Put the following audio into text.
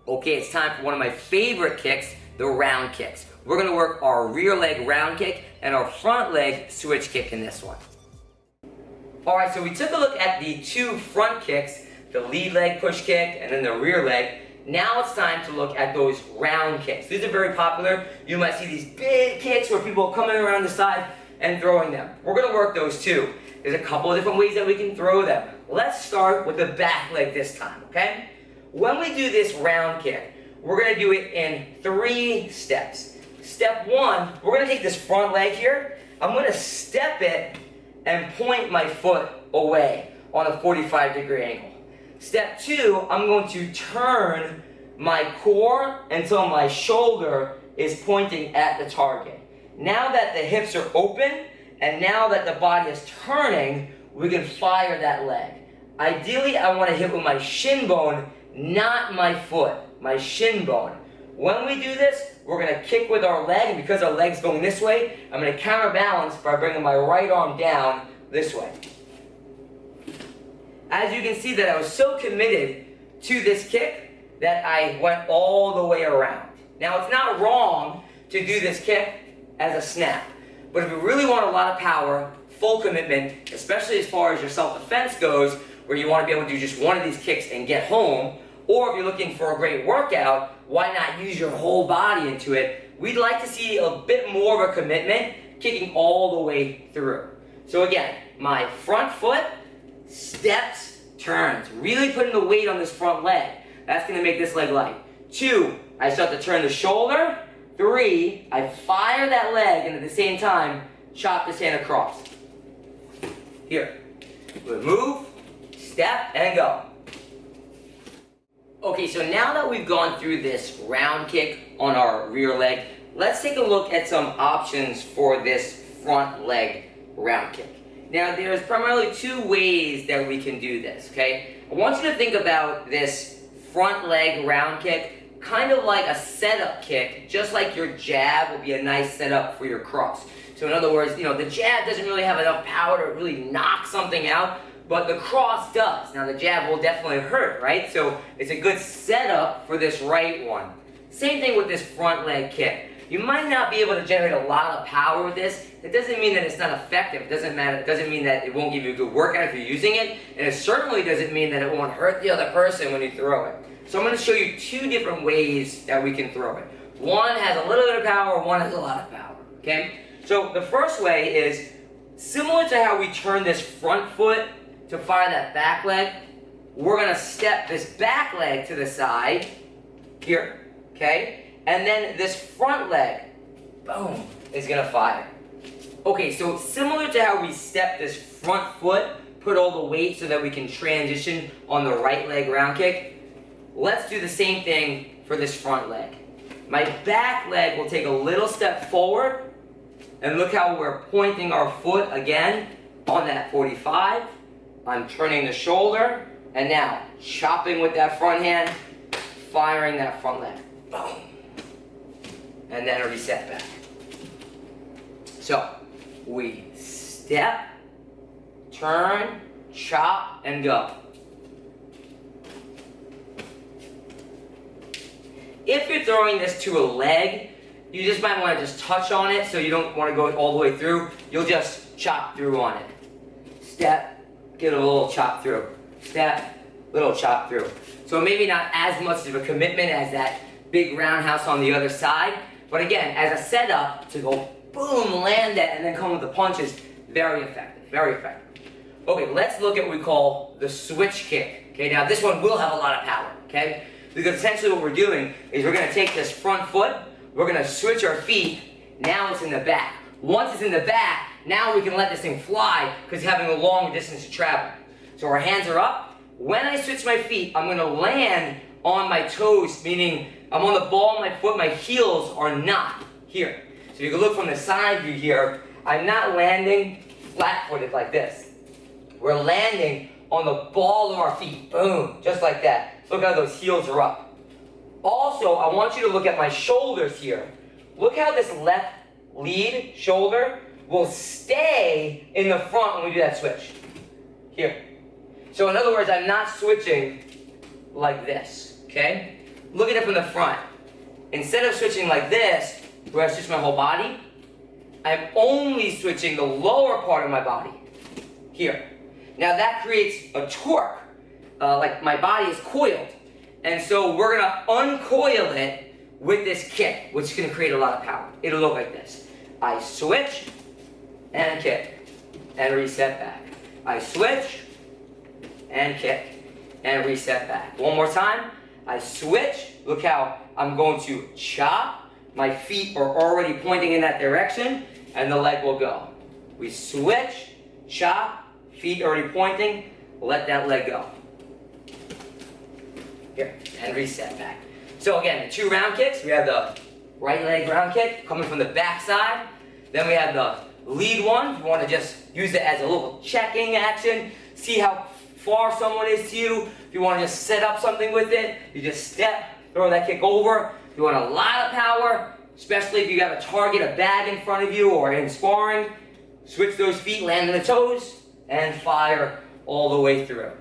Okay, it's time for one of my favorite kicks, the round kicks. We're gonna work our rear leg round kick and our front leg switch kick in this one. All right, so we took a look at the two front kicks, the lead leg push kick and then the rear leg. Now it's time to look at those round kicks. These are very popular. You might see these big kicks where people are coming around the side and throwing them. We're gonna work those too. There's a couple of different ways that we can throw them. Let's start with the back leg this time, okay? When we do this round kick, we're gonna do it in 3 steps. Step 1, we're gonna take this front leg here. I'm gonna step it and point my foot away on a 45-degree angle. Step 2, I'm going to turn my core until my shoulder is pointing at the target. Now that the hips are open and now that the body is turning, we can fire that leg. Ideally, I want to hit with my shin bone, not my foot, my shin bone. When we do this, we're going to kick with our leg, and because our leg's going this way, I'm going to counterbalance by bringing my right arm down this way. As you can see that I was so committed to this kick that I went all the way around. Now it's not wrong to do this kick as a snap, but if you really want a lot of power, full commitment, especially as far as your self-defense goes, where you want to be able to do just one of these kicks and get home, or if you're looking for a great workout, why not use your whole body into it? We'd like to see a bit more of a commitment, kicking all the way through. So again, my front foot, steps, turns, really putting the weight on this front leg. That's going to make this leg light. 2, I start to turn the shoulder. 3, I fire that leg, and at the same time, chop this hand across. Here, we'll move, step, and go. Okay, so now that we've gone through this round kick on our rear leg, let's take a look at some options for this front leg round kick. Now, there's primarily 2 ways that we can do this, okay? I want you to think about this front leg round kick kind of like a setup kick, just like your jab will be a nice setup for your cross. So in other words, the jab doesn't really have enough power to really knock something out, but the cross does. Now, the jab will definitely hurt, right? So it's a good setup for this right one. Same thing with this front leg kick. You might not be able to generate a lot of power with this. It doesn't mean that it's not effective. It doesn't matter. It doesn't mean that it won't give you a good workout if you're using it. And it certainly doesn't mean that it won't hurt the other person when you throw it. So I'm going to show you 2 different ways that we can throw it. One has a little bit of power, one has a lot of power, okay? So the first way is similar to how we turn this front foot to fire that back leg. We're going to step this back leg to the side, here, okay? And then this front leg, boom, is going to fire. Okay, so similar to how we step this front foot, put all the weight so that we can transition on the right leg round kick, let's do the same thing for this front leg. My back leg will take a little step forward, and look how we're pointing our foot again on that 45. I'm turning the shoulder, and now chopping with that front hand, firing that front leg. Boom. And then a reset back. So, we step, turn, chop, and go. If you're throwing this to a leg, you just might want to just touch on it, so you don't want to go all the way through. You'll just chop through on it. Step, get a little chop through. Step, little chop through. So maybe not as much of a commitment as that big roundhouse on the other side, but again, as a setup to go boom, land that, and then come with the punches, very effective, very effective. Okay, let's look at what we call the switch kick. Okay, now this one will have a lot of power, okay? Because essentially what we're doing is we're going to take this front foot, we're going to switch our feet, now it's in the back. Once it's in the back, now we can let this thing fly because it's having a long distance to travel. So our hands are up. When I switch my feet, I'm going to land on my toes, meaning I'm on the ball of my foot, my heels are not here. So you can look from the side view here, I'm not landing flat-footed like this. We're landing on the ball of our feet, boom, just like that. Look how those heels are up. Also, I want you to look at my shoulders here. Look how this left lead shoulder will stay in the front when we do that switch. Here. So in other words, I'm not switching like this, okay? look at it from the front. Instead of switching like this, where I switch my whole body, I'm only switching the lower part of my body, here. Now that creates a torque, like my body is coiled. And so we're gonna uncoil it with this kick, which is gonna create a lot of power. It'll look like this. I switch, and kick, and reset back. I switch, and kick, and reset back. One more time. I switch. Look how I'm going to chop. My feet are already pointing in that direction, and the leg will go. We switch, chop, feet already pointing, let that leg go. Here, and reset back. So again, the 2 round kicks. We have the right leg round kick coming from the back side. Then we have the lead one. You want to just use it as a little checking action. See how far someone is to you. If you want to just set up something with it, you just step, throw that kick over. If you want a lot of power, especially if you got a target, a bag in front of you or in sparring, switch those feet, land on the toes, and fire all the way through.